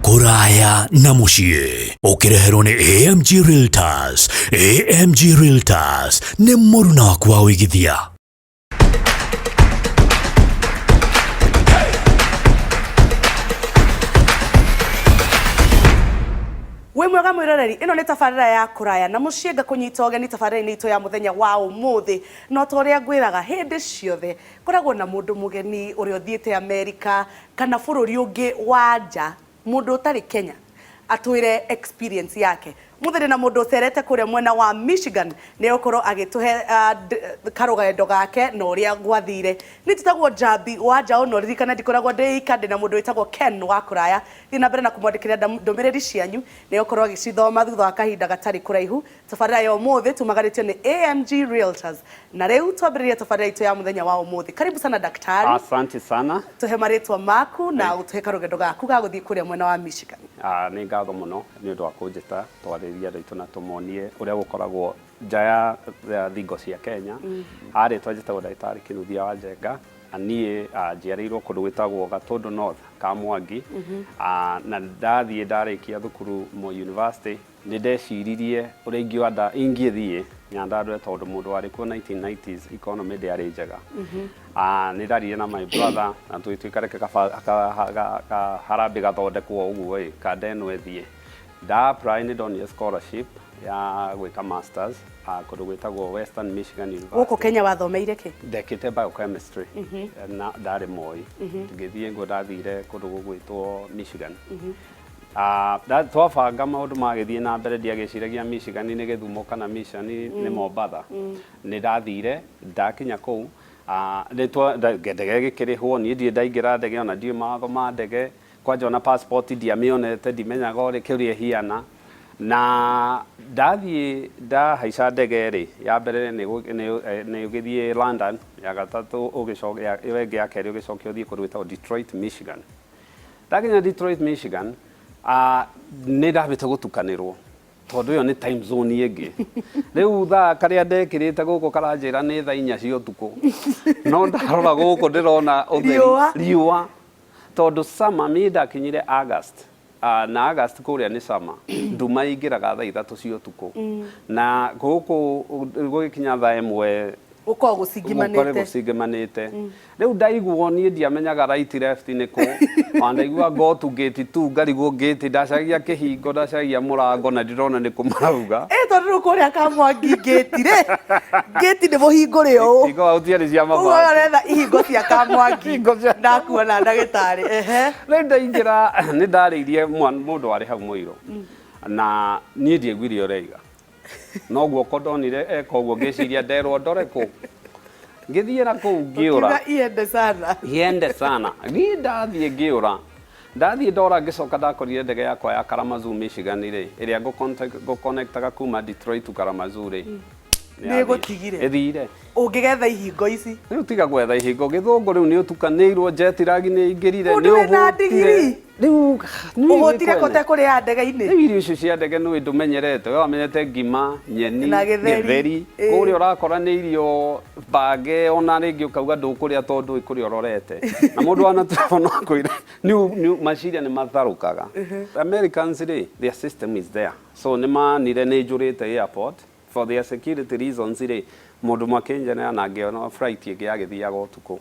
Kũraya na mũciĩ ũkĩreherwo nĩ AMG Realtors. AMG Realtors nĩ mũruna waku wa ũigithia. We mwega mwiroreri, ino nĩ tabarĩra ya kũraya na mũciĩ ngakũnyita ũgeni tabarĩra-inĩ itũ ya mũthenya wa ũmũthĩ. No ta ũrĩa ngwĩraga hĩndĩ ciothe koragwo na mũndũ mũgeni ũrĩa ũthiĩte Amerika kana bũrũri ũngĩ wa nja, mũndũ ũtarĩ Kenya atwĩre experience yake. Mũthĩ na mũndũ ũcerete kũrĩa mwena wa Michigan nĩ ũkorwo agĩtũhe karũgendo gake na ũrĩa gwathire. Nĩ tũtagwo Jambi wa nja no ririkana ndikoragwo ndĩika ndĩ na mũndũ wĩtagwo Ken wa kũraya. Thiĩ na mbere na kũmwandĩkĩra ndũmĩrĩri cianyu nĩ ũkorwo agĩcithoma thutha wa kahinda gatarĩ kũraihu. Tabarĩra ya ũmũthĩ tumagarĩtio nĩ AMG Realtors. Na rĩu twambĩrĩria tabarĩra itũ ya mũthenya wa ũmũthĩ. Karibu sana daktari. Asante sana. Tũhe marĩtwa maku na ũtũhe karũgendo gaku ga gũthiĩ kũrĩa mwena wa Michigan. Nĩ ngatho mũno nĩ ũndũ wa kũnjĩta twarĩria andũ aitũ na tũmonie ũrĩa gũkoragwo nja ya thingo cia Kenya. Harĩ twanjĩtagwo ndagĩtarĩ Kinuthia Njenga, niĩ njiarĩirwo kũndũ gwĩtagwo Gatũndũ North ka Mwangi, na ndathiĩ ndarĩkia thukuru mo university nĩ ndeciririe ũrĩa ingĩthiĩ Nyandarua tondũ mũndũ warĩ kuo 1990s economy ndĩarĩ njega. Nĩ ndarire na my brother na twĩkareke harambĩ gathondekwo ũguo kandeno ĩthiĩ. Da apply nĩ ndonire scholarship ya gwĩka masters kũndũ gwĩtagwo Western Michigan University. Gũkũ Kenya wathomeire kĩ? Ndekĩte biochemistry na ndarĩ Moi. Ngĩthiĩ ngo ndathire kũndũ gũgwĩtwo Michigan. Twabanga maũndũ magĩthiĩ na mbere ndiagĩciragia Michigan nĩ Gĩthumo kana Mission nĩ Mombatha. Nĩ ndathire ndakinya kũu ndege gĩkĩrĩhwo niĩ ndirĩ ndaingĩra ndege ona ndiĩ mawatho ma ndege. Kwanja ona passport ndiamĩonete ndimenyaga ũrĩa kĩrĩa hiana. Na ndathiĩ ndahaica ndege rĩ ya mbere nĩ ũgĩthiĩ London, ya gatatũ ũgĩcoka ĩyo ĩngĩ ya kerĩ ũgĩcokia ũthiĩ kũndũ gwĩtagwo Detroit Michigan. Ndakinya Detroit Michigan nĩ ndambĩte gũtukanĩrwo tondũ ĩyo nĩ time zone ĩngĩ. Rĩu thaa karĩa ndekĩrĩte gũkũ karanjĩra nĩ thaa 4 cia ũtukũ, no ndarora gũkũ ndĩrona ũtheri riũa tondũ summer mĩ ndakinyire August. Na August kũrĩa nĩ summer, nduma ingĩraga thaa 3 cia ũtukũ, na gũkũ gũgĩkinya thaa 1 ũkoragwo gũcingimanĩte. Rĩu ndaiguo niĩ ndiamenyaga right left nĩ kũ, ndaigua go to gate 2 ngarigwo gate, ndacagia kĩhingo ndacagia mũrango na ndirona nĩ kũ marauga. Tondũ kũrĩa ka Mwangi gate rĩ, gate nĩ mũhingũre ũũ. Ihingo ũtiarĩ cia mabati. Ũguo ũretha ihingo cia ka Mwangi ndakuona ndagĩtarĩ. Rĩu ndaingĩra nĩ ndarĩirie mũndũ warĩ hau mũirũ na niĩ ndiaiguire ũraiga. No guoko ndonire eka ũguo ngĩciria nderwo ndore kũ. Ngĩthiĩ na kũu ngĩũra. Iende sana. Niĩ ndathiĩ ngĩũra. Ndathiĩ ndora ngĩcoka ndakorire ndege yakwa ya Kalamazoo Michigan rĩ, ĩrĩa ngũconnectaga kuma Detroit to Kalamazoo rĩ. Nĩ gũtigire. Ĩthire. Ũngĩgetha ihingo ici. Rĩu tiga gwetha ihingo, gĩthũngũ rĩu nĩ ũtukanĩirwo jet lag nĩ ingĩrire nĩ ũhũtire. Rĩu ũhũtire kũte kũrĩa ndege-inĩ. Rĩu irio icio cia ndege nĩ ndũmenyerete, we wamenyete ngima, nyeni, gĩtheri. Kũrĩa ũrakora nĩ irio mbange ona rĩngĩ ũkauga ndũkũrĩa tondũ kũrĩa ũrorete. Na mũndũ wanatuona no kwĩra nĩ maciria nĩ matharũkaga. Americans rĩ, their system is there. So nĩ manire nĩ njũrĩte airport for their security reasons rĩ, mũndũ makĩnjana na ngĩona flight ĩngĩ yagĩthiaga ũtukũ.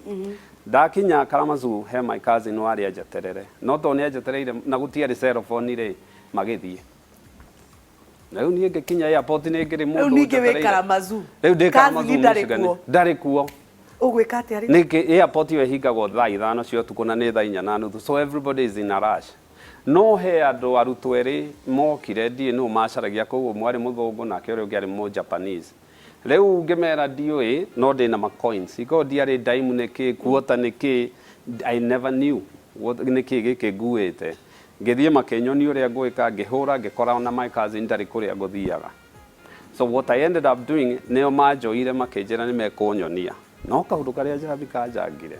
Ndakinya Kalamazoo he my cousin warĩ anjeterere, no to nĩ anjetereire na gũtiarĩ cell phone rĩ magĩthiĩ. Rĩu niĩ ngĩkinya airport nĩ ngĩrĩ mũndũ rĩu ningĩ wĩ Kalamazoo. Rĩu ndĩ Kalamazoo ndarĩ kuo. Ũgwĩka atĩa rĩ? Nĩ airport ĩyo ĩhingagwo thaa 5 cia ũtukũ na nĩ thaa 4:30, so everybody is in a rush. No he andũ arutwo erĩ mokire ndiĩ nũ macaragia kũu, ũmwe arĩ mũthũngũ nake ũrĩa ũngĩ arĩ Japanese. Rĩu ngĩmera ndiũĩ no ndĩ na coins, iko ndiarĩ dime nĩkĩ, quarter nĩkĩ, I never knew nĩkĩ gĩkĩ nguĩte. Ngĩthiĩ makĩnyonia ũrĩa ngwĩka, ngĩhũra ngĩkora na my cousin ndarĩ kũrĩa ngũthiaga. So what I ended up doing nĩo manjoire makĩnjĩra nĩ mekũnyonia, no kaũndũ karĩa Jambi kanjangire.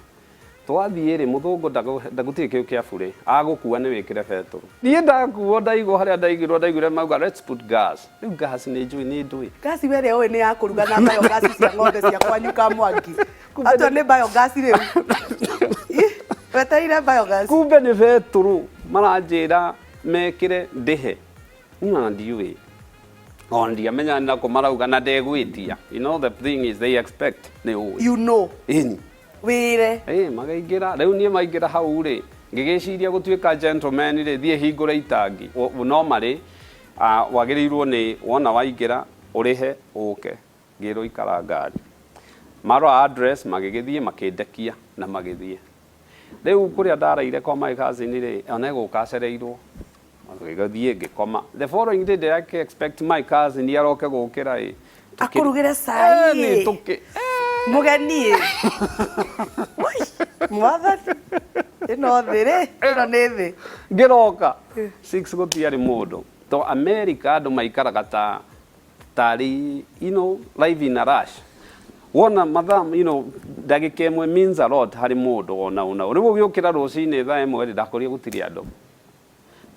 Twathiĩ rĩ mũthũngũ ndagũtirĩ kĩu kĩa burĩ, agũkua nĩ wĩkĩre betũrũ. Niĩ ndakuo ndaigwo harĩa ndaigire mauga let's put gas. Rĩu gas nĩ ndũĩ. Gas were ũĩ nĩ ya kũruga na biogas cia ng'ombe cia kwanyu ka Mwangi. Atĩ nĩ biogas rĩu. Wetereire biogas. Kumbe nĩ betũrũ maranjĩra mekire ndihe na ndiwe on dia menya na ko marauga na ndegwitia. You know, the thing is they expect you know ini wire magaingira riu nie maingira hau ri ngigiciria gutuika gentleman ri thie hingura itangi no mari wagirirwo ni wona waingira urihe uke ngiro ikara ngari maro address magigithie makindekia na magithie riu kuria ndaraire kwa my cousin ri ona gukacereirwo magathie ngikoma the following day I expect my cousin yaroke gukira akurugire sai ni tuki mugeni mwathani ino thiri ino ni thi ngiroka 6 gutiari mundu to America andu maikaraga tari live in a rush wona madam ndagika imwe means a lot hari mundu ona riu ugiukira rucini thaa imwe ndakuria gutiri andu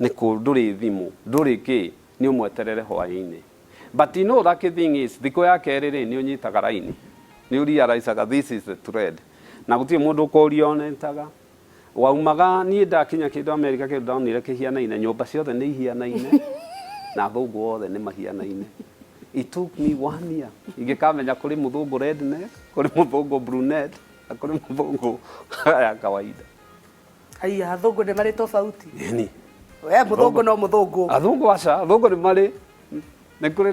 niku nduri thimu nduri ki ni umweterere hwaini but that thing is thiko ya keriri ni unyitaga raini ni realize this is the thread na gutie mundu ukorionetaga waumaga ni ndakinya kindu America kindu ndonire kihianaine nyumba ciothe ni ihianaine na thungu othe ni mahianaine. It took me 1 year ingikamenya kuri muthungu redneck kuri muthungu brunette kuri muthungu ya kawaida. Aya thungu ni mari tofauti ni we muthungu no muthungu athungu aca thungu ni mari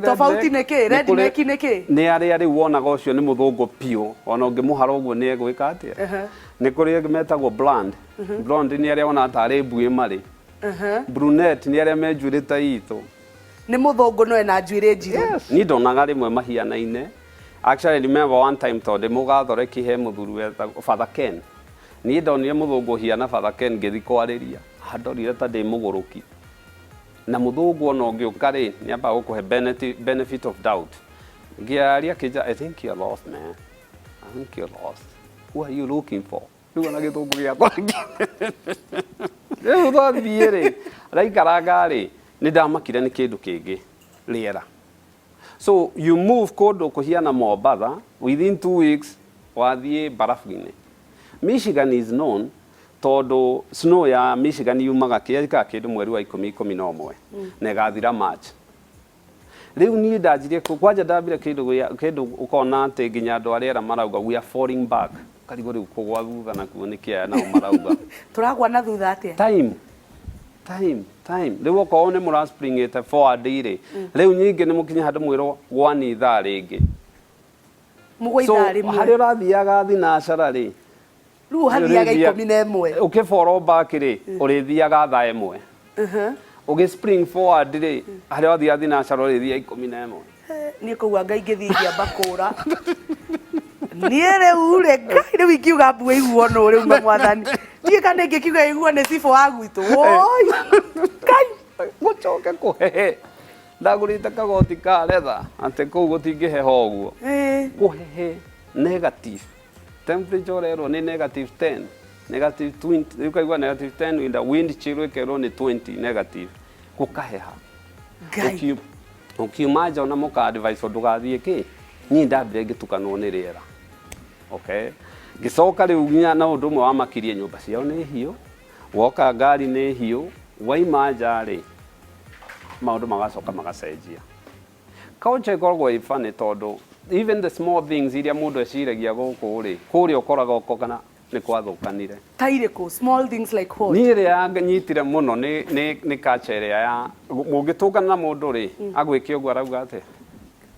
tofauti niki redneck niki ni ari wonaga ucio ni muthungu pio ona ungimuhara uguo ni egwika atia ni kuri metagwo blonde blonde ni ari ona atari mbui mari brunette ni ari menjurita itu ni muthungu no ena njuire njiru ni ndonaga rimwe mahianaine. Actually remember one time tonde mugathore kihe muthuru wetagwo Father Ken ni ndonire muthungu hiana Father Ken ngithi kwariria handorire ta ndi muguruki na muthungu ona ngiuka ri ni amba gukuhe benefit of doubt ngiaria kija I think you're lost man, I think you're lost, who are you looking for? Riu ona githungu giakwa riu thathiĩ ri raikaraga ri ni ndamakire ni kindu kingi riera. So you move kundu kuhiana Mombatha within 2 weeks wathie barafu-ini. Michigan is known tondu snow ya Michigan yumaga kindu mweri wa 10-11 na igathira March. Riu ni ndanjirie kwanja ndambire kindu ukona ati nginya andu ariera marauga we are falling back karigo riu kugwa thutha nakuo ni kia nao marauga turagwa na thutha atia time riu okorwo ni muraspringite forward ri riu nyingi ni mukinye handu mwiro gwani ithaa ringi mugwa rimwe hari urathiaga thinacara ri riu hathiaga 11 ukiforo back ri urithiaga thaa imwe ugi spring forward ri hari urathiaga thinacara urithia 11 ni kuwa ngai ngithithia bakura ni riu ri ngai riu ingiuga mbu iguo no riu mwathani ni kana ngikiuga iguo ni sifo wa gwitu oi ngai gucoke kuhehe ndagurite kagoti ka letha ante kuu gutingiheho uguo kuhehe negative temperature rero ni -10 -20 ukaigua -10 in the wind chill ikero ni 20 negative kukaheha ngai ukiumaja ona muka advice ndugathie ki ni ndambire ngitukanwo ni riera okay gicoka riu nginya na undu mwe wa makirie nyumba ciao ni hiu woka ngari ni hiu waimaja ri maundu magacoka magacenjia culture ikoragwo i funny tondu even the small things iria mundu eciragia guku ri kuria ukoraga uko kana ni kwathukanire tairiko small things like what ni ria nyitire muno ni culture ya mungitungana na mundu ri agwike uguo arauga ate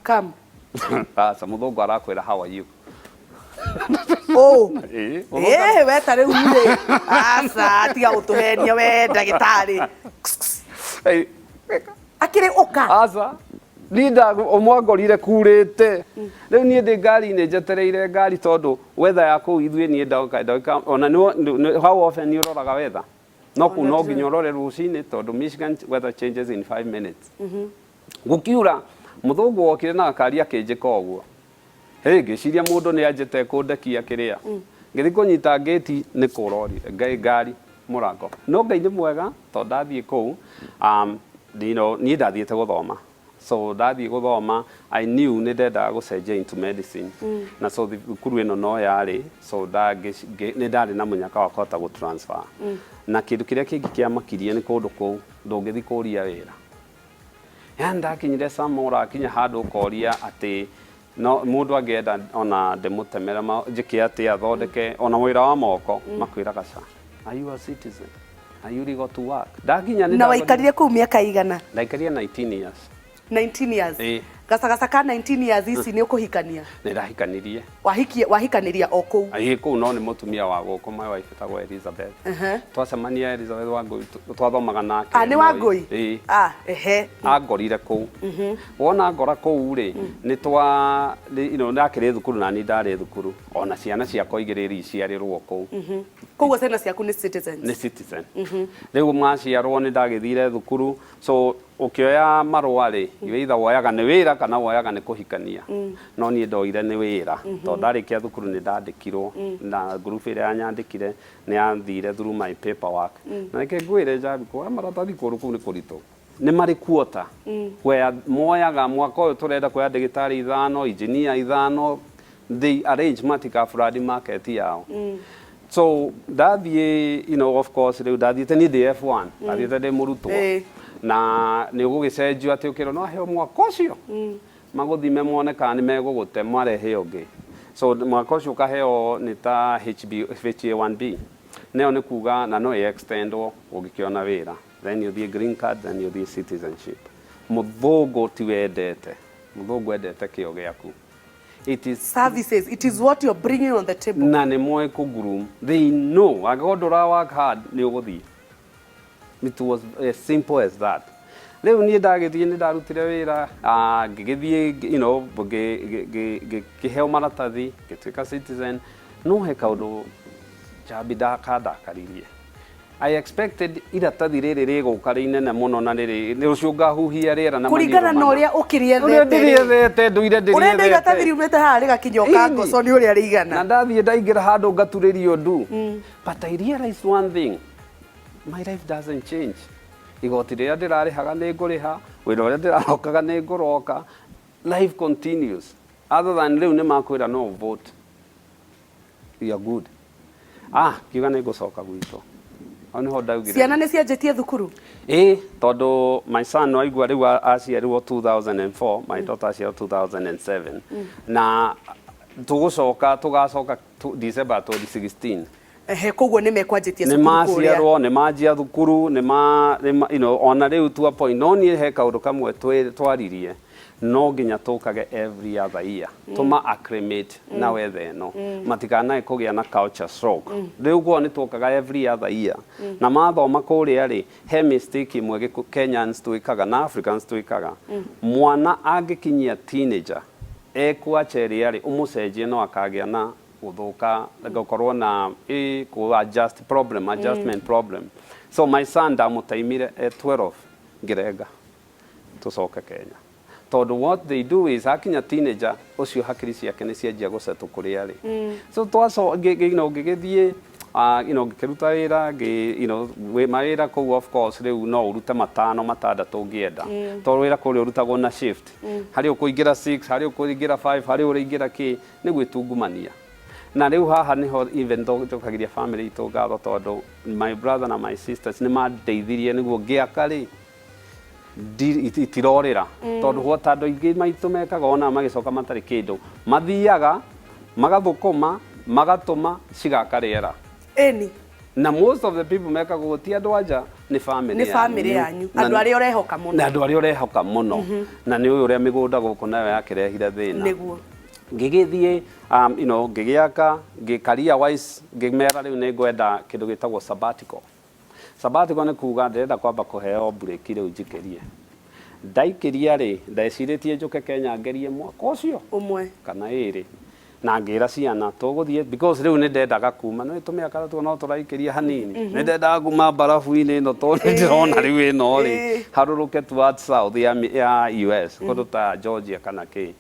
come asa muthungu arakwira how are you oh we tare ure asa tiga gutuhenia we ndagitari akire uka asa linda omwangorire kurite riu nie ndi ngari ni njetereire ngari tondu weather ya kuu ithue ni ndauka ona how often ni uroraga weather no ku no nginya urore rucini tondu Michigan weather changes in 5 minutes gukiura muthungu wokire na akari akinjika uguo ngiciria mundu ni anjete kundekia kiria ngithi kunyita gate ni kurorire ngai ngari murango no ngai ni mwega to ndathie kuu ni ndathiete guthoma so ndathie guthoma I knew ni ndenda gucenjia into medicine na so thukuru ino no yari so ni ndari na munyaka wa kota gu transfer na kindu kiria kingi kia makirie ni kundu kuu ndũngĩthi kũria wĩra. Yani ndakinyire Samora akinya handũ ũkoria atĩ no mũndũ angĩenda ona ndĩmũtemere njĩke atĩ athondeke ona wĩra wa moko makwĩraga ca. Are you a citizen? Are you legal to work? Ndakinya na waikarire kũu mĩaka igana? Ndaikarire 19 years. 19 years. Gacagaca ka 19 years ici nĩ ũkũhikania? Nĩ ndahikanirie. Wahikanĩria o kũu? Kũu no nĩ mũtumia wa gũkũ, my wife etagwo Elizabeth. Twacemania Elizabeth Wangũi twathomaga nake. Nĩ Wangũi? Angorire kũu. Wona ngora kũu rĩ nĩ ndakĩrĩ thukuru na niĩ ndarĩ thukuru, ona ciana ciakwa igĩrĩ ciarĩrwo kũu. Koguo ciana ciaku nĩ citizens? Nĩ citizen. Rĩu maciarwo nĩ ndagĩthire thukuru, so ukioya marũa rĩ either woyaga nĩ wĩra kana woyaga nĩ kũhikania. No niĩ ndoire nĩ wĩra tondũ ndarĩkia thukuru nĩ ndandĩkirwo na group ĩrĩa yanyandĩkire nĩ yathire through my paperwork. Na reke ngwĩre Njabi kuoya maratathi kũndũ kũu nĩ kũritũ. Nĩ marĩ kuota where moyaga mwaka ũyũ tũrenda kuoya ndagĩtarĩ 5, engineer 5, they arrange matikabũrandi market yao. So ndathiĩ of course rĩu ndathiĩte nĩ ndĩ F1 ndathiĩte ndĩ mũrutwo na nĩ ũgũgĩcenjio atĩ ũkĩrwo no heo mwaka ũcio magũthime mone kana nĩ megũgũte marehe ũngĩ. So mwaka ũcio ũkaheo nĩ ta HA1B nĩyo nĩ kuga na no extendwo ũngĩkĩona wĩra, then ũthiĩ green card, then ũthiĩ citizenship. Mũthũngũ ti wendete, mũthũngũ endete kĩo gĩaku. It is services, it is what you're bringing on the table. Na nĩ moĩ kũgroom, they know angĩkorwo work hard nĩ ũgũthiĩ. It was as simple as that. Rĩu niĩ ndagĩthiĩ nĩ ndarutire wĩra ngĩgĩthiĩ ngĩheo maratathi ngĩtuĩka citizen, no he kaũndũ Njabi ndakaririe. I expected iratathi rĩrĩ rĩgũka rĩnene mũno na rũciũ ngahuhia rĩera na kũringana na ũrĩa ũkĩrĩethete ũrenda iratathi riumĩte haha rĩgakinya ũkangoco nĩ ũrĩa rĩigana. Na ndathiĩ ndaingĩra handũ ngaturĩrio ndu. But I realized one thing, my life doesn't change. Igoti rĩrĩa ndĩrarĩhaga nĩ ngũrĩha, wĩra ũrĩa ndĩrarokaga nĩ ngũroka, life continues. Other than rĩu nĩ makwĩra no vote, you are good. Kiuga nĩ ngũcoka gwitũ. Ciana nĩ cianjĩtie thukuru? Tondũ my son waigua rĩu aciarirwo 2004, my daughter aciarirwo 2007. Na tũgacoka December 2016. Koguo nĩ mekwanjĩtie cukuru kũrĩa? Nĩ maciarwo, nĩ manjia thukuru, ona rĩu to a point, no niĩ he kaũndũ kamwe twaririe, no nginya tũkage every other year tũma acclimate na weather ĩno matikanae kũgĩa na culture shock. Rĩu guo nĩ tũkaga every other year na mathoma kũrĩa rĩ he mistake imwe Kenyans twĩkaga na Africans twĩkaga. Mwana angĩkinyia teenager ekwacha ĩrĩa rĩ ũmũcenjie no akagĩa na gũthũka gũkorwo na adjustment problem. So my son ndamũtaimire 12 ngĩrenga tũcoke Kenya. Tondũ what they do is akinya teenager ũcio hakiri ciake nĩ cianjia gũcetũ kũrĩa rĩ. So ngĩgĩthiĩ ngĩruta wĩra mawĩra kũu of course rĩu no ũrute 5 6 ũngĩenda. Tondũ wĩra kũrĩa ũrutagwo na shift. Harĩ ũkũingĩra 6, harĩ ũkũingĩra 5, harĩ ũrĩingĩra kĩ nĩ gwĩtungumania. Na rĩu haha niho even though njokagiria family itũ ngatho tondũ my brother na my sisters nĩ mandeithirie nĩguo ngĩaka rĩ itirorĩra tondũ gwota andũ aingĩ maitũ mekaga ona magĩcoka matarĩ kĩndũ mathiaga magathũkũma magatũma cigaka rĩera. Na most of the people mekaga gũti andũ anja nĩ family yanyu, andũ arĩa ũrehoka mũno. Na andũ arĩa ũrehoka mũno na nĩ ũyũ ũrĩa mĩgũnda gũkũ nayo yakĩrehire thĩna. Nĩguo ngĩgĩthiĩ ngĩgĩaka career wise ngĩmera rĩu nĩ ngwenda kĩndũ gĩtagwo sabbatical. Sabbatical nĩ kuga ndĩrenda kwamba kũheo break rĩu njikĩrie. Ndaikĩria rĩ ndecirĩtie njũke Kenya ngerie mwaka ũcio ũmwe kana ĩrĩ na ngĩra ciana tũgũthiĩ because rĩu nĩ ndendaga kuma nĩ tũmĩaka no tũraikĩria hanini nĩ ndendaga kuma barabu-inĩ ĩno tondũ nĩ ndĩrona rĩu ĩno rĩ harũrũke towards south ya US kũndũ ta Georgia kana kĩ.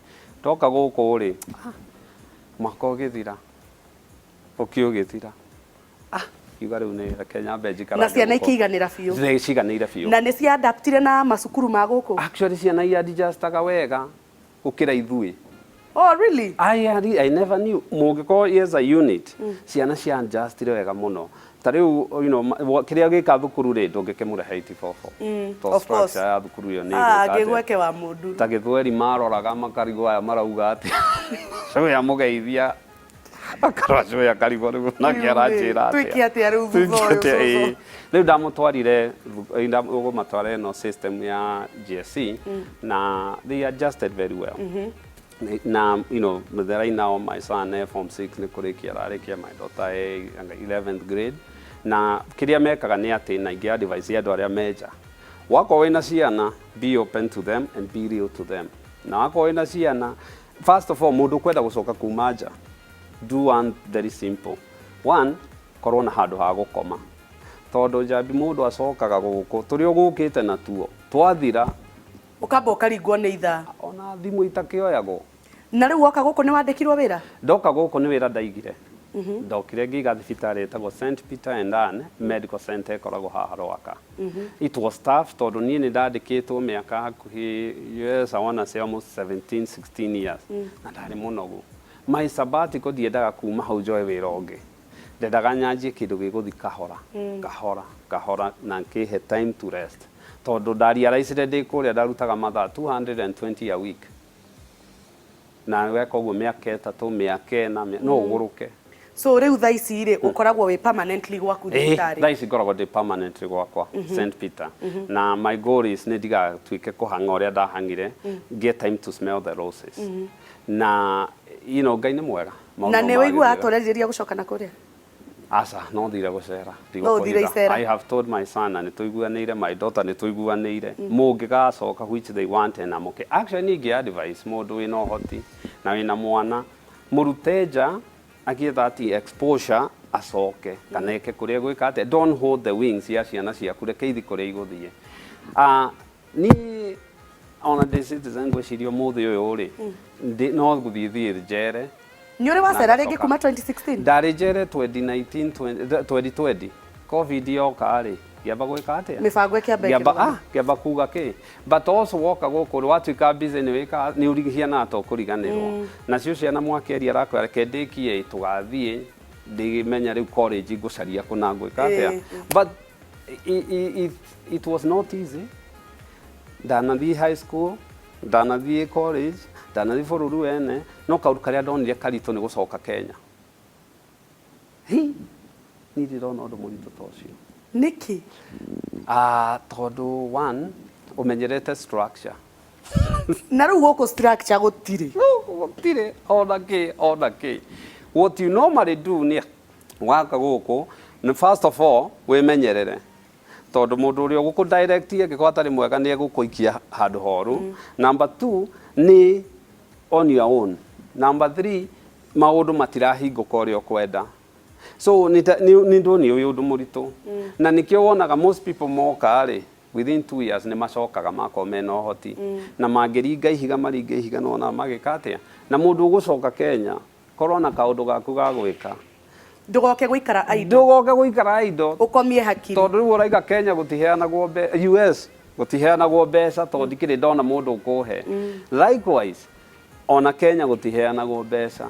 Toka gũkũ rĩ mwaka ũgĩthira ũgĩthira kiuga rĩu nĩ Kenya Belgium na ciana ikĩiganĩra biũ. Ciiganĩire biũ. Na nĩ cia adaptire na macukuru ma gũkũ? Actually ciana adjustaga wega gũkĩra ithuĩ. Oh really? I never knew. Mũngĩkorwo as a unit ciana cia adjustire wega mũno. tariu kiria gika thukuru ri ndungikimũrehe 84 to structure ya thukuru yo ni gigweke wa mundu ta githweri maroraga makarigwo aya marauga ati coya mugeithia akarwa coya karigwo riu na kiarajira twiki atia riu thutha riu ndamutwarire matware no system ya GSE na they adjusted very well. Na right now my son form 6 ni kurikia rarikia my daughter 11th grade na kiria mekaga ni ati na ingia advice ya andu aria meja wako wina ciana be open to them and be real to them na wako wina ciana first of all mundu kwenda gucoka kuma nja do one very simple one korwo na handu ha gukoma tondu jambi mundu acokaga guku turi ugukite na tuo twathira ukamba ukaringwo ni itha ona thimu itakioyagwo na riu woka guku ni wandikirwo wira ndoka guku ni wira ndaigire ndokire ngiga thibitari etagwo St Peter and Anne Medical Center ikoragwo haha Rwaka. It was tough tondu nie ni ndandikitwo miaka hakuhi yes I wanna say almost 17-16 years na ndari munogu my sabbatical ndiendaga kuma hau njoe wira ungi ndendaga nyanjie kindu giguthi kahora na nkihe time to rest tondu ndariaraicire ndi kuria ndarutaga mathaa 220 a week na weka uguo miaka 3 miaka 4 no uguruke so riu thaa ici ri ukoragwo wi permanently gwaku thibitari thaa ici ngoragwo ndi permanently gwakwa St Peter na my goal is ni ndigatuike kuhanga uria ndahangire get time to smell the roses na Ngai ni mwega na ni wigua atoreriria gucoka na kuria asa no thire gucera no thire icera I have told my son and tuiguanire my daughter ni tuiguanire mungigacoka which they want and I'm okay actually nigi advice mundu wina hoti na wina mwana muruteja agietha ati exposure acoke kana eke kuria gwika ate don't hold the wings ya ciana ciaku reke ithi kuria iguthie ni ona the citizen gwicirio muthi uyu ri no guthithie njere ni uri wacera ringi kuma 2016 ndari njere 2020 covid yoka ri giamba gwika atia mibango kiambe giamba kuga ki but also woka guku watuika busy ni wika ni urigihia na to kuriganirwo na cio ciana mwakeria rakwa reke ndikie tugathie ndigimenya riu college ngucaria kuna gwika atia but it was not easy ndanathie high school ndanathie college ndanathie bururi wene no kaundu karia ndonire karito ni gucoka Kenya ni ndirona undu muritu ta ucio niki tondu one umenyerete structure na riu guku structure gutire ona ki what you normally do ni waka guku ni first of all wimenyerere tondu mundu uria guku direct ngiko atari mwega ni egukuikia handu horu number 2 ni on your own number 3 maundu matirahinguka uria kwenda so ni ndoni uyu undu muritu na nikio wonaga most people moka ri within 2 years ni macokaga mako mena hoti na mangiringa ihiga maringa ihiga no na magikatia na mundu ugucoka Kenya korona kaundu gaku ga gwika ndugoke guikara aido ukomie hakiri tondu riu uraiga Kenya gutiheanagwo US gutiheanagwo mbeca tondu ndikiri ndona mundu ukuhe likewise ona Kenya gutiheanagwo mbeca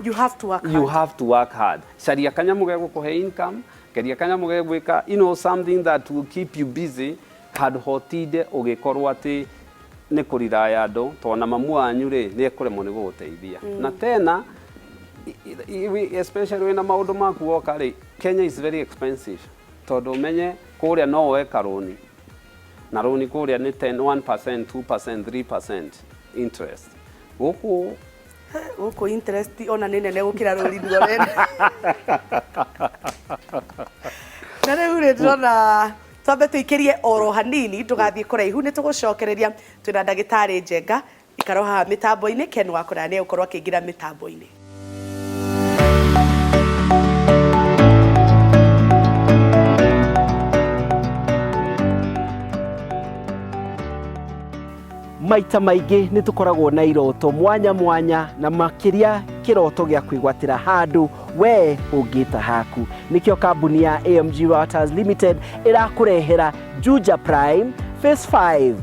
you have to work hard caria kanyamu ge gukuhe income geria kanyamu ge gwika something that will keep you busy had hotide ugikorwo ati ni kuriraya andu tona mamu anyu ri ni ekuremwo ni guguteithia na tena especially when maundu maku woka ri Kenya is very expensive tondu menye kuria no weka roni na roni kuria ni 1%, 2%, 3% interest guku interest ona ni nene gukira roni rwore na riu ri ndona twambe tuikirie oro hanini tugathie kuraihu ni tugucokereria twina ndagitari Njenga ikaro haha mitambo-ini Ken wa KŨRAYA ni ukorwo akiingira mitambo-ini maita maingi ni tukoragwo na iroto mwanya na makiria kiroto gya kwigwatira handu we ungita haku nikio kambuni ya AMG Waters Limited irakurehera Juja Prime Phase 5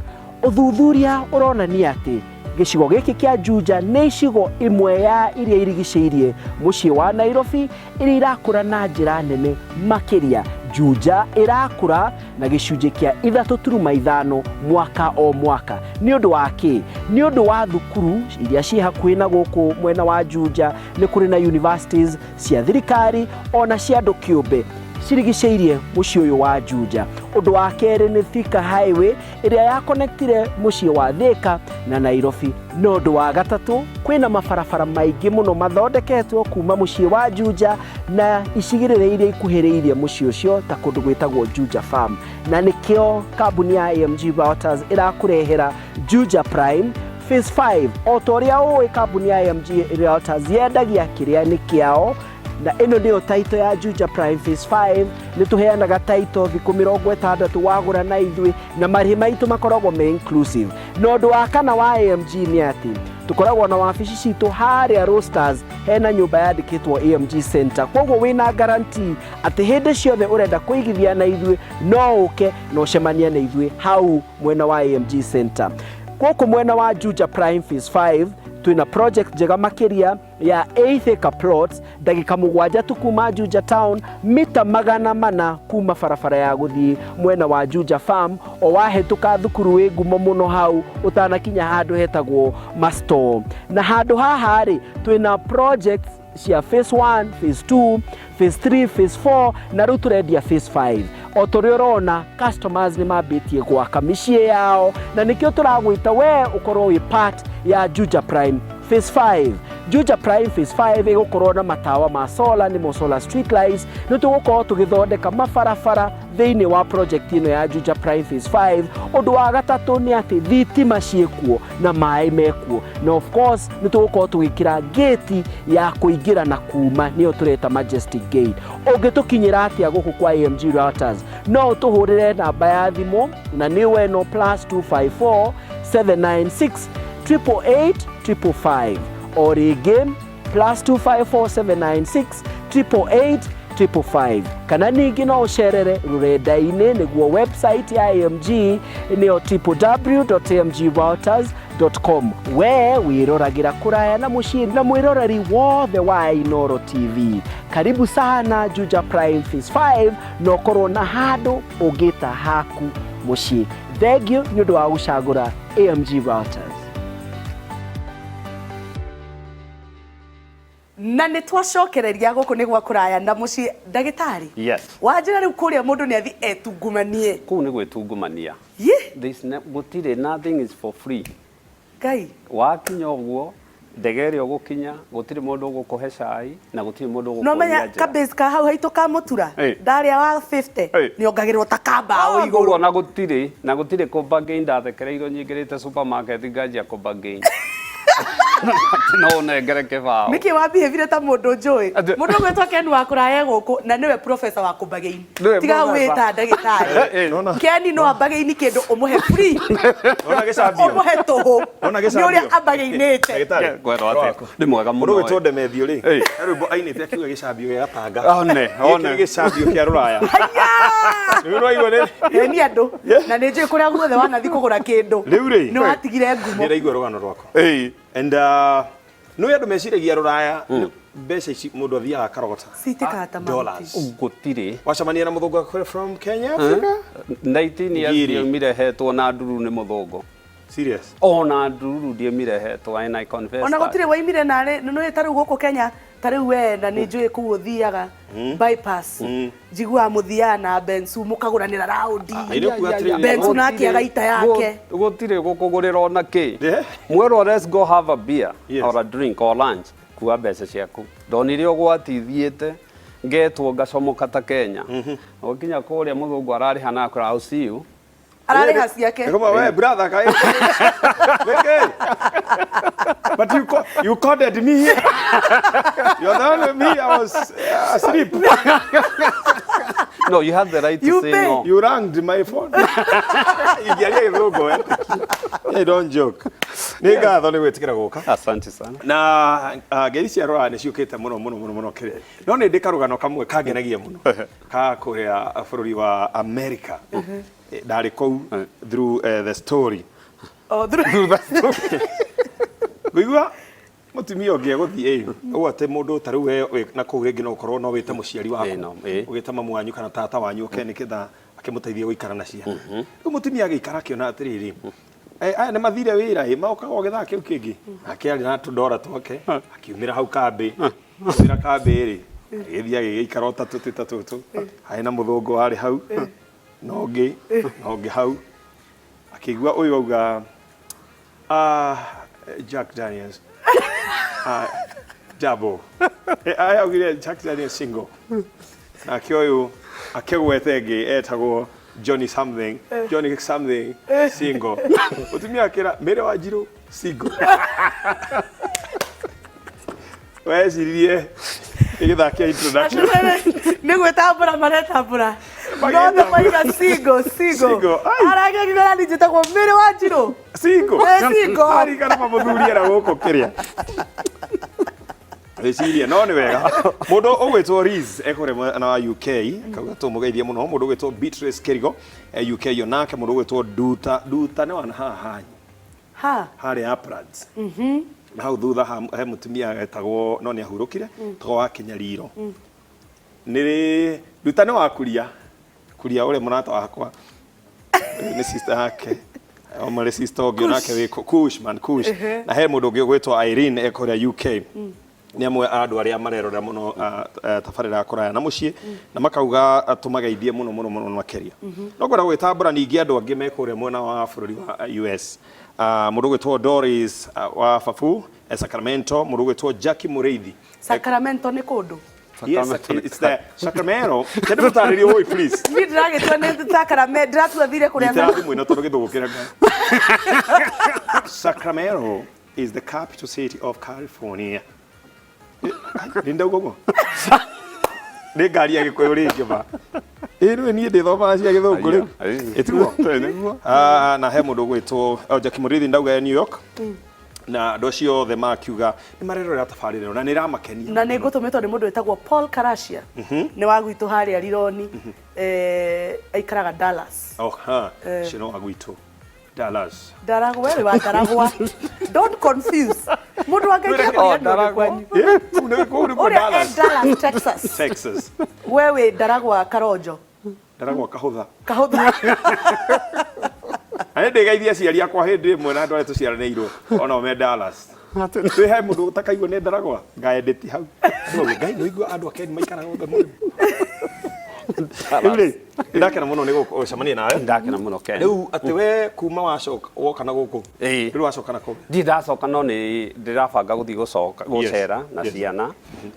uthuthuria uronania ati gĩcigo gĩkĩ kĩa Juja nĩ icigo imwe ya iria irigicĩirie mũciĩ wa Nairobi iria irakũra na njĩra nene makĩria. Juja irakũra na gĩcunjĩ kĩa 3.5 mwaka o mwaka. Nĩ ũndũ wa kĩ? Nĩ ũndũ wa thukuru iria ciĩ hakuhĩ na gũkũ mwena wa Juja, nĩ kũrĩ na universities cia thirikari ona cia andũ kĩũmbe cirigicĩirie mũciĩ ũyũ wa Juja. Ũndũ wa kerĩ nĩ Thika Highway ĩrĩa ya connectire mũciĩ wa Thika na Nairobi. Na ũndũ wa gatatũ, kwĩna mabarabara maingĩ mũno mathondeketwo kuma mũciĩ wa Juja na icigĩrĩra iria ikuhĩrĩirie mũciĩ ũcio ta kũndũ gwĩtagwo Juja Farm. Na nĩkĩo kambuni ya AMG Routers ĩrakũrehera Juja Prime Phase 5. O ta ũrĩa ũĩ kambuni ya AMG Routers yendagia kĩrĩa nĩ kĩao, na ĩno nĩyo taito ya Juja Prime Phase 5. Nĩ tũheanaga taito thikũ 60 wagũra na ithuĩ, na marĩhi maitũ makoragwo me inclusive. Na ũndũ wa kana wa AMG nĩ atĩ tũkoragwo na wabici citũ harĩa Roasters hena nyũmba yandĩkĩtwo AMG Center. Koguo wĩna guarantee atĩ hĩndĩ ciothe ũrenda kũigithia na ithuĩ no ũke na ũcemanie na ithuĩ hau mwena wa AMG Center. Gũkũ mwena wa Juja Prime Phase 5 twina project njega makĩria ya 8 acre plots ndagĩka 7 tu kuma Juja Town, mita 400 kuma barabara ya gũthiĩ mwena wa Juja Farm. O wahĩtũka thukuru wĩ ngumo mũno hau ũtanakinya handũ hetagwo Mastore. Na handũ haha rĩ twina projects cia Phase 1, Phase 2, Phase 3, Phase 4 na rĩu tũrendia Phase 5. O tũrĩa ũrona customers nĩ mambĩtie gwaka mĩciĩ yao, na nĩkĩo tũragwĩta we ũkorwo wĩ part ya Juja Prime Phase 5. Juja Prime Phase 5 ĩgũkorwo na matawa ma solar, nĩmo solar street lights. Nĩ tũgũkorwo tũgĩthondeka mabarabara thĩinĩ wa project ĩno ya Juja Prime Phase 5. Ũndũ wa gatatũ nĩ atĩ thitima ciĩkuo na maĩ mekuo, na of course nĩ tũgũkorwo tũgĩkĩra gate ya kũingĩra na kuma, nĩyo tũreta Majestic Gate. Ũngĩtũkinyĩra atĩa gũkũ kwa AMG Routers no ũtũhũrĩre namba ya thimũ, na nĩ weno +254 796 888 555, o rĩngĩ +254 796 888 555, kana ningĩ no ũcerere rũrenda-inĩ nĩguo website ya AMG nĩyo www.amgrouters.com. we wĩroragĩra kũraya na mũciĩ na mwĩroreri wothe wa Inooro TV. Karibu sana Juja Prime Phase 5 na ũkorwo na handũ ũngĩta haku mũciĩ. Thengio nĩ ũndũ wa gũcagũra AMG Routers. Na nĩ twacokereria gũkũ nĩ gwa kũraya na mũciĩ. Ndagĩtarĩ, yes, wanjĩra rĩu kũrĩa mũndũ nĩ athi etungumanie. Kũu nĩ gwĩtungumania. Gũtirĩ, nothing is for free. Ngai, wakinya ũguo ndege ĩrĩa ũgũkinya gũtirĩ mũndũ ũgũkũhe cai na gũtirĩ mũndũ ũgũkũria no menya kabase ka hau haitũ ka mũtura ndarĩa wa 50 nĩ ongagĩrwo ta kamba igũrũ. Na gũtirĩ kũbagain, ndathekereirwo nyingĩrĩte supermarket nganjia kũbagain. No nengere kĩbao. Nĩkĩ wambihĩvire ta mũndũ njũĩ? Mũndũ gwĩtwo Ken wa kũraya gũkũ na nĩwe professor wa kũbagain. Tiga wĩta ndagĩtarĩ. Ken no abagain kĩndũ ũmũhe free. Ona gĩcambio. Ũmũhe tũhũ. Ona gĩcambio. Nĩ ũrĩa abagainĩte. Kwenda atĩa? Ndĩ mwega mũno. Mũndũ gwĩtwo Ndemethio rĩ. Rĩu ainĩte akiuga gĩcambio gĩa Tanga. One. Gĩcambio kĩa Rũraya. Nĩ ũraigua nĩ? Nĩ andũ. Na nĩ njũĩ kũrĩa guothe wanathi kũgũra kĩndũ. Rĩu rĩ. Nĩ watigire ngumo. Ndĩraigua rũgano rwako. And no andũ meciragia Rũraya mbeca ici mũndũ athiaga karogota citĩkaga ta dollars. Gũtirĩ. Wacemania na mũthũngũ from Kenya, Africa? 19 years ndiaumire hetwo na nduru nĩ mũthũngũ. Serious? Ona nduru ndiaumire hetwo, and I confess. Ona gũtirĩ waimire narĩ nĩ tarĩu gũkũ Kenya, tarĩu we na nĩ njũĩ kũu ũthiaga bypass njiguaga mũthiaga na Bensu mũkagũranĩra raundi Bensu na akĩaga ita yake. Gũtirĩ gũkũgũrĩra ona kĩ. Mwerwo let's go have a beer or a drink or lunch, kuwa mbeca ciaku. Ndonire ũgwatithiĩte ngetwo ngacomoka ta Kenya. Ũkinya kũrĩa mũthũngũ ararĩha na akora I'll see you. Ararĩha ciake. Come on, brother, guy. But you called me here. You're the one with me. I was asleep. No, you have the right to say no. You rang my phone. You get a logo. Hey, don't joke. Nĩngatho nĩ gwĩtĩkĩra gũka. Asante sana. Na ngeici cia Rũraya nĩ ciũkĩte mũno kĩrĩa. No nĩ ndĩ karũgano kamwe kangenagia mũno. Ka kũrĩa bũrũri wa America. Ndarĩ kũu through the story. Oh, through the story. Kuigua mutumia ũngĩ gũthiĩ ũguo atĩ mũndũ ta rĩu we na kũu rĩngĩ no ũkorwo no wĩte mũciari waku ũgĩta mamu wanyu kana tata wanyu ũke nĩkĩtha akĩmũteithia gũikara na ciana rĩu mũtumia agĩikara akĩona atĩrĩrĩ aya nĩ mathire wĩra maũkaga o gĩthaa kĩu kĩngĩ akĩarĩ na tũndora twake akiumĩra hau kambĩ akiumĩra kambĩ-rĩ agĩthiĩ agĩgĩikara o ta tũtũ harĩ na mũthũngũ warĩ hau na ũngĩ hau akĩigua ũyũ auga Jack Daniels Jabo augire Jack Daniels single nake ũyũ akĩgwete ĩngĩ etagwo Johnny something single mutumia akĩra Mary Wanjirũ single wecirie ĩgĩthakia introduction nĩ gwĩtambũra maretambũra no maiga single aragegithera nĩ njĩtagwo Mary Wanjirũ single arigana mamũthuri era gũkũ kĩrĩa Reciria no nĩ wega mũndũ ũgwĩtwo Riz ekũrĩ na UK kauga tũmũgeithie mũno mũndũ ũgwĩtwo Beatrice Kerigo UK onake mũndũ ũgwĩtwo Duta nĩ wana haha harĩ Uplands na hau thutha he mũtumia etagwo no nĩ ahurũkire tagwo wa Kinyariro nĩ Duta nĩ wakuria ũrĩa mũrata wakwa nĩ sister yake marĩ sister ũngĩ onake wĩko Kush na he mũndũ ũngĩ ũgwĩtwo Irene ekũrĩa UK nĩ amwe andũ arĩa marerora mũno tabarĩra ya kũraya na mũciĩ na makauga tũmageithie mũno makĩria no ngwenda gwĩtambũra ningĩ andũ angĩ mekũrĩa mwena wa bũrũri wa US mũndũ ũgwĩtwo Doris wa Fafu Sacramento mũndũ ũgwĩtwo Jackie Mũrĩithi Sacramento nĩ kũndũ Yes, it's the Sacramento. Can you tell me why, please? Ni ndagĩtua nĩ Sacramento ndĩratũthire kũrĩa mwena tondũ gĩthũgũkĩra Sacramento is the capital city of California. Linda gogo. Nĩ ngari ya Gĩkũyũ rĩngĩ ba. Rĩu niĩ ndĩthomaga cia Gĩthũngũ rĩu. Ĩtiguo. Na he mũndũ ũgwĩtwo Jackie Mũrĩithi ndauga New York. Na andũ acio othe makiuga nĩ marerorera tabarĩra na nĩ ramakenia. Na nĩ ngũtũmĩtwo nĩ mũndũ wĩtagwo Paul Karashia. Nĩ wa gwitũ harĩa Rironi. Aikaraga Dallas. Ũcio no wa gwitũ. Dallas. Daragwa wewe wa Daragwa. Don't confuse. Mũndũ wangĩkia kũrĩa Daragwa. Dallas, Texas. Wewe Daragwa Karojo. Daragwa Kahũtha. Ane ndegeithia aciari akwa hĩndĩ ĩmwe na andũ arĩa tũciaranĩirwo ona me Dallas. Twĩ he mũndũ ũtakaigua nĩ Daragwa ngaendeti hau. Ngai no igua andũ akeni maikaraga othe mũno. Ndakena mũno nĩ gũcemania nawe. Ndakena mũno Kenya. Rĩu atĩ we kuma wacoka woka na gũkũ. Rĩu wacoka na kũ? Ndacoka no nĩ ndĩrabanga gũthiĩ gũcera na ciana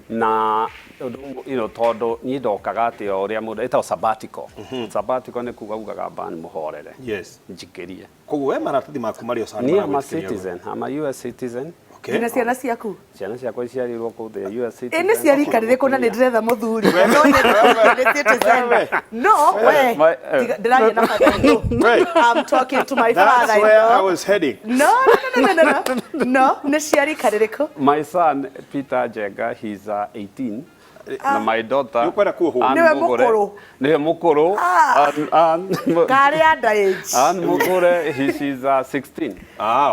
na tondũ niĩ ndokaga atĩ o ũrĩa mũndũ ĩtagwo sabbatical. Sabbatical nĩ kuuga ugaga bani mũhorere. Njikĩrie. Koguo we maratathi maku marĩ o sana. Niĩ am a citizen. I'm a US citizen. Nĩ ciana ciaku? Ciana ciakwa iciarirwo kũu the US citizen. Nĩ ciarika rĩrĩkũ na nĩ ndĩretha mũthuri? No, we. Ndĩraria na father. I'm talking to my father. That's where I was heading. No. Nĩ ciarika rĩrĩkũ? My son Peter Njenga, he's 18. Na my daughter niwe mũkũrũ karĩ underage and mũkũrũ she's 16.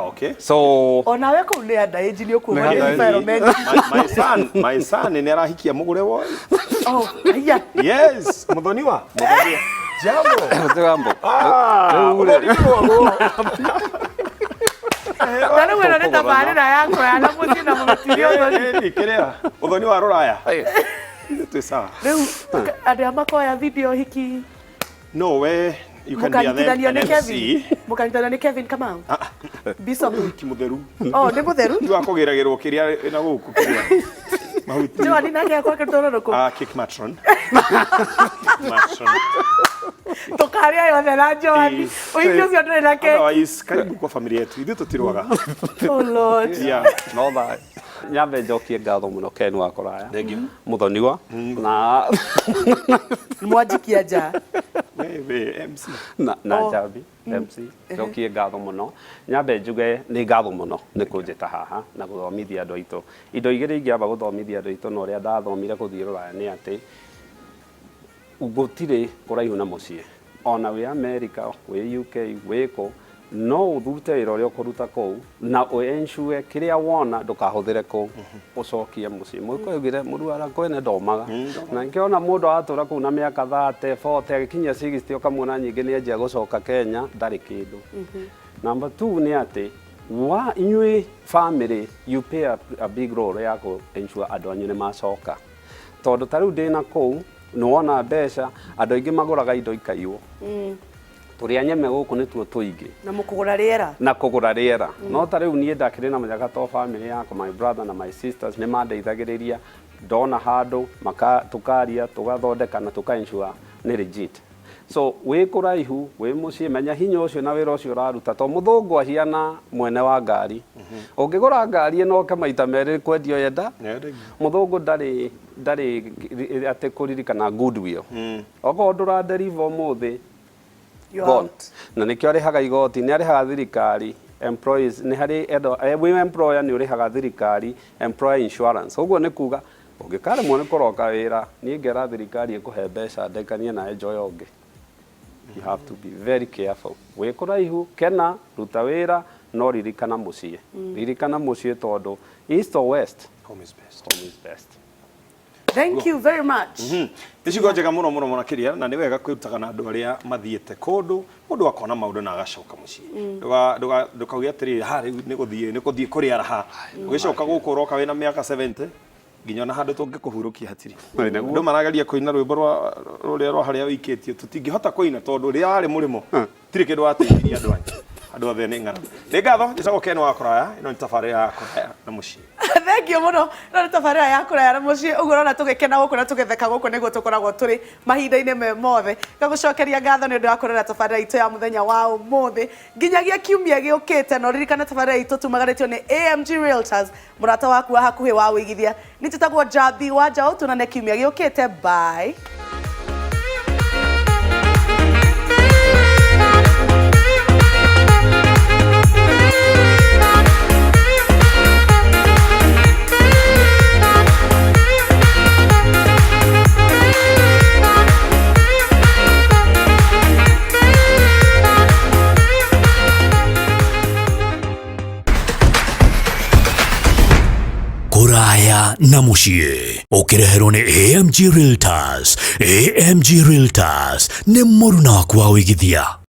Okay. So ona we kũu nĩ underage nĩ ũkuuma environment. My son nĩ arahikia mũgũre woi. Aya. Yes, mũthoniwa. Jambo. Nani wewe ndio tabarĩra yako ya na mũciĩ na mũtirio thoni. Kĩrĩa? Ũthoni wa rũraya. Nĩ sawa. Rĩu andũ makoya video hiki. No way. You can be an MC. Mũkanithanio nĩ Kevin Kamau. Bishop Kimutheru. Nĩ mũtheru? Nĩ wakũgĩragĩrwo kĩrĩa na gũkũ kĩrĩa. Mahuti. Joani nake kwa kĩtoro kũ. Kick matron. Tokaria yothe na Joani. Ũingĩ ũcio ndũrĩ nake. Otherwise, karibu kwa familia yetu. Ithuĩ tũtirwaga. Oh Lord. Yeah. No that. Nyambe njokie ngatho mũno Ken wa kũraya. Mũthoniwa na mwanjikia nja. Wewe MC. Na Jabi MC. Njokie ngatho mũno. Nyambe njuge nĩ ngatho mũno nĩ kũnjĩta haha na gũthomithia andũ aitũ. Indo igĩrĩ ingĩamba gũthomithia andũ aitũ na ũrĩa ndathomire gũthiĩ rũraya nĩ atĩ gũtirĩ kũraihu na mũciĩ. Ona wĩ America, wĩ UK, wĩ kũ no uthute wĩra ũrĩa ũkũruta kũu na ensure kĩrĩa wona ndũkahũthĩre kũu ũcokie mũciĩ. Mũgĩkũyũ augire mũruara kwene ndomaga na ngĩona mũndũ aratũra kũu na mĩaka 30 40 agĩkinyia 60 ũkamuona nyingĩ nĩanjia gũcoka Kenya ndarĩ kĩndũ. Number 2 nĩ atĩ inyuĩ family you play a big role ya ku ensure andũ anyu nĩ macoka, tondũ ta rĩu ndĩna kũu nĩwona mbeca andũ aingĩ magũraga indo ikaiywo tũrĩa nyeme gũkũ nĩtuo tũingĩ na kũgũra rĩera no ta rĩu niĩ ndakĩrĩ na mũnyaka to family yakwa my brother na my sisters nĩ mandeithagĩrĩria ndona handũ tũkaria tũgathondeka na tũka ensure nĩ legit. So wĩ kũraihu wĩ mũciĩ menya hinya ũcio na wĩra ũcio ũraruta to mũthũngũ ahiana mwene wa ngari ũngĩgũra ngari ĩno maita merĩ kwendio yenda mũthũngũ ndarĩ atĩ kũririkana goodwill okorwo ndũraderiva ũmũthĩ na nĩkĩo arĩhaga igoti nĩ arĩhaga thirikari employees nĩ harĩ wĩ employer nĩ ũrĩhaga thirikari employer insurance. Ũguo nĩ kuga ũngĩkaremwo nĩ kũroka wĩra niĩ ngera thirikari ĩkũhe mbeca ndekanie na enjoy ũngĩ. You have to be very careful. Wĩ kũraihu kena ruta wĩra no ririkana mũciĩ. Ririkana mũciĩ tondũ east or west home is best. Home is best. Thank you very much. Nĩciugo njega mũno mũno makĩria na nĩ wega kwĩrutaga na andũ arĩa mathiĩte kũndũ mũndũ akona maũndũ na agacoka mũciĩ. Ndũkauge atĩrĩ ha rĩu nĩ gũthiĩ kũrĩa raha ũgĩcoka gũkũ ũroka wĩna mĩaka 70 nginya na handũ tũngĩkũhurũkia hatirĩ. Andũ marageria kũina rwĩmbo rũrĩa rwa harĩa wĩikĩtio tũtingĩhota kũina tondũ rĩrĩa warĩ mũrĩmo tirĩ kĩndũ wateithirie andũ anyu. Andũ othe nĩ ng'aragu. Nĩ ngatho njĩtagwo Ken wa kũraya ĩno nĩ tabarĩra ya kũraya na mũciĩ. Thank you muno. Ĩno nĩ tabarĩra ya kũraya na mũciĩ ũguo ũrona tũgĩkena gũkũ na tũgĩtheka gũkũ nĩguo tũkoragwo tũrĩ mahinda-inĩ me mothe. Ngagũcokeria ngatho nĩ ũndũ wa kũrora tabarĩra itũ ya mũthenya wa ũmũthĩ nginyagia kiumia gĩũkĩte no ririkana tabarĩra itũ tumagarĩtio nĩ AMG Realtors mũrata waku wa hakuhĩ wa wĩigithia. Nĩ tũtagwo Jabi wa Njaũ tunane kiumia gĩũkĩte. Bye. Kũraya na mũciĩ ũkĩreherwo nĩ AMG Realtors. AMG Realtors nĩ mũruna waku wa wĩigithia.